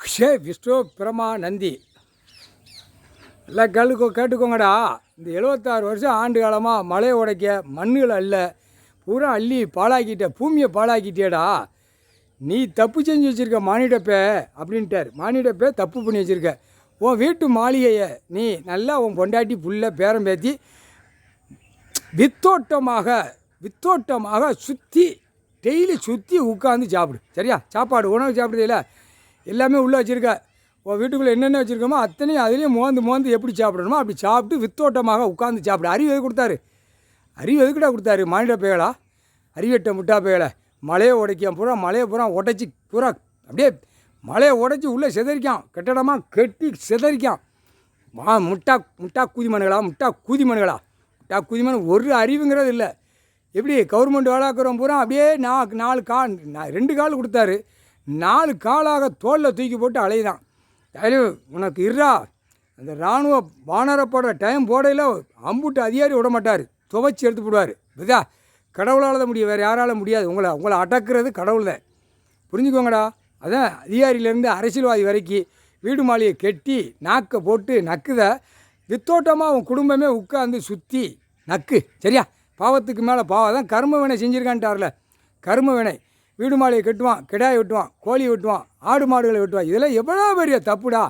விஷ்ணு பிரமா நந்தி எல்லாம் கேட்டுக்கோங்கடா. இந்த 76 வருஷம் ஆண்டு காலமாக மழையை உடைக்க மண்ணுகள் அல்ல பூரா அள்ளி பாழாக்கிட்ட, பூமியை பாழாக்கிட்டேடா. நீ தப்பு செஞ்சு வச்சுருக்க மானிடப்பே அப்படின்ட்டார். மானிடப்பே தப்பு பண்ணி வச்சுருக்க. உன் வீட்டு மாளிகையை நீ நல்லா உன் பொண்டாட்டி புள்ள பேரம் பேத்தி வித்தோட்டமாக சுற்றி டெய்லி சுற்றி உட்காந்து சாப்பிடு. சரியா? சாப்பாடு உணவு சாப்பிடுறதில்ல, எல்லாமே உள்ளே வச்சுருக்க. உன் வீட்டுக்குள்ளே என்னென்ன வச்சுருக்கோமோ அத்தனையும் அதுலேயும் மோந்து எப்படி சாப்பிடணுமோ அப்படி சாப்பிட்டு வித்தோட்டமாக உட்காந்து சாப்பிடு. அறிவு எது கொடுத்தாரு? அறிவு எதுக்கிட்ட கொடுத்தாரு? மானிட பேயலா, அறிவெட்ட முட்டா பேயலை. மலையை உடைக்கான் பூரா, மலையை பூரா உடைச்சி பூரா அப்படியே மலையை உடைச்சி உள்ளே சிதறிக்கான், கட்டடமாக கட்டி சிதறிக்கான். முட்டா கூதிமனுகளா, முட்டா கூதிமனு ஒரு அறிவுங்கிறது இல்லை. எப்படி கவர்மெண்ட் வேலைக்கிறோம் பூரா அப்படியே 2 கால் கொடுத்தாரு, 4 காலாக தோளில் தூக்கி போட்டு அலையுதான். உனக்கு இருறா, அந்த இராணுவ வானரப்போட டைம் போடையில் அம்புட்டு அதிகாரி விட மாட்டார், துவைச்சி எடுத்து போடுவார். இதா கடவுளால் தான் முடியும், வேறு யாரால் முடியாது. உங்களை அடக்கிறது கடவுள் தான், புரிஞ்சுக்கோங்கடா. அதான் அதிகாரியிலேருந்து அரசியல்வாதி வரைக்கும் வீடு மாளிகை கட்டி நாக்கை போட்டு நக்குத வித்தோட்டமாக அவன் குடும்பமே உட்காந்து சுற்றி நக்கு. சரியா? பாவத்துக்கு மேலே பாவம் தான் கர்ம வினை செஞ்சுருக்கான்ட்டார்ல. கர்ம வினை. வீடு மாளிகை கட்டுவான், கிடாயை வெட்டுவான், கோழி வெட்டுவான், ஆடு மாடுகளை வெட்டுவான். இதெல்லாம் எவ்வளோ பெரிய தப்புடா.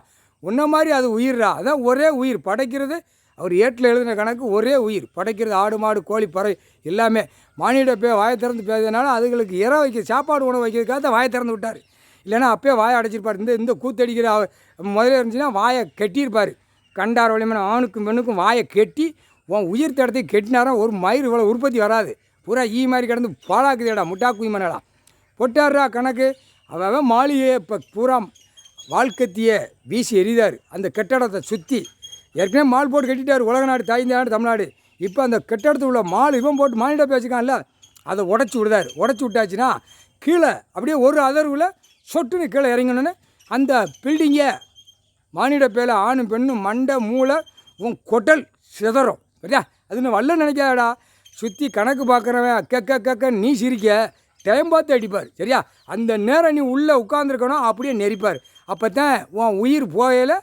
உன்ன மாதிரி அது உயிர்டா. அதான் ஒரே உயிர் படைக்கிறது. அவர் ஏட்டில் எழுதின கணக்கு ஒரே உயிர் படைக்கிறது. ஆடு மாடு கோழி பறவை எல்லாமே. மானிட வாயை திறந்து பேசுறதுனால அதுகளுக்கு இற வைக்க சாப்பாடு உணவு வைக்கிறதுக்காக தான் வாயை திறந்து விட்டார். இல்லைன்னா அப்போயே வாயை அடைச்சிருப்பார். இந்த கூத்தடிக்கிற முதல்ல இருந்துச்சுன்னா வாயை கட்டியிருப்பார். கண்டார் வலிமான ஆணுக்கும் பெண்ணுக்கும் வாயை கட்டி உன் உயிர் தடத்தை கெட்டினாரா ஒரு மயிர் இவ்வளோ உற்பத்தி வராது. பூரா மாதிரி கிடந்து பாழாக்குதேடா, முட்டா குய்மனடா. பொட்டாடுறா கணக்கு. அவன் மாளிகையை இப்போ பூரா வாழ்க்கத்தியை வீசி எறிதார். அந்த கட்டடத்தை சுற்றி ஏற்கனவே மால் போட்டு கட்டிட்டார். உலக நாடு, தாய் நாடு, தமிழ்நாடு. இப்போ அந்த கட்டடத்தில் உள்ள மால் இவன் போட்டு மானிட பேசிக்கான்ல, அதை உடச்சி விடுதார். உடச்சி விட்டாச்சுன்னா கீழே அப்படியே ஒரு அதர்வில் சொட்டுன்னு கீழே இறங்கணுன்னு அந்த பில்டிங்கை மானிட பேல ஆணும் பெண்ணும் மண்டை மூளை உன் கொட்டல் சிதறும். சரியா? அதுன்னு வல்ல நினைக்காதடா. சுற்றி கணக்கு பார்க்குறவன் கக்க நீ சிரிக்க டைம் பார்த்து அடிப்பார். சரியா? அந்த நேரம் நீ உள்ளே உட்காந்துருக்கணும், அப்படியே நெரிப்பார். அப்போ தான் உன் உயிர் போகையில்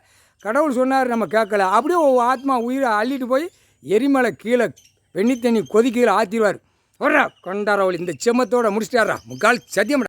கடவுள் சொன்னார், நம்ம கேட்கல. அப்படியே உன் ஆத்மா உயிரை அள்ளிட்டு போய் எரிமலை கீழே வெண்ணி தண்ணி கொதிக்கீழே ஆற்றிடுவார். வர்றா கொண்டாரவள் இந்த செம்மத்தோடு முடிச்சிட்டாரா முக்கால் சத்தியம்.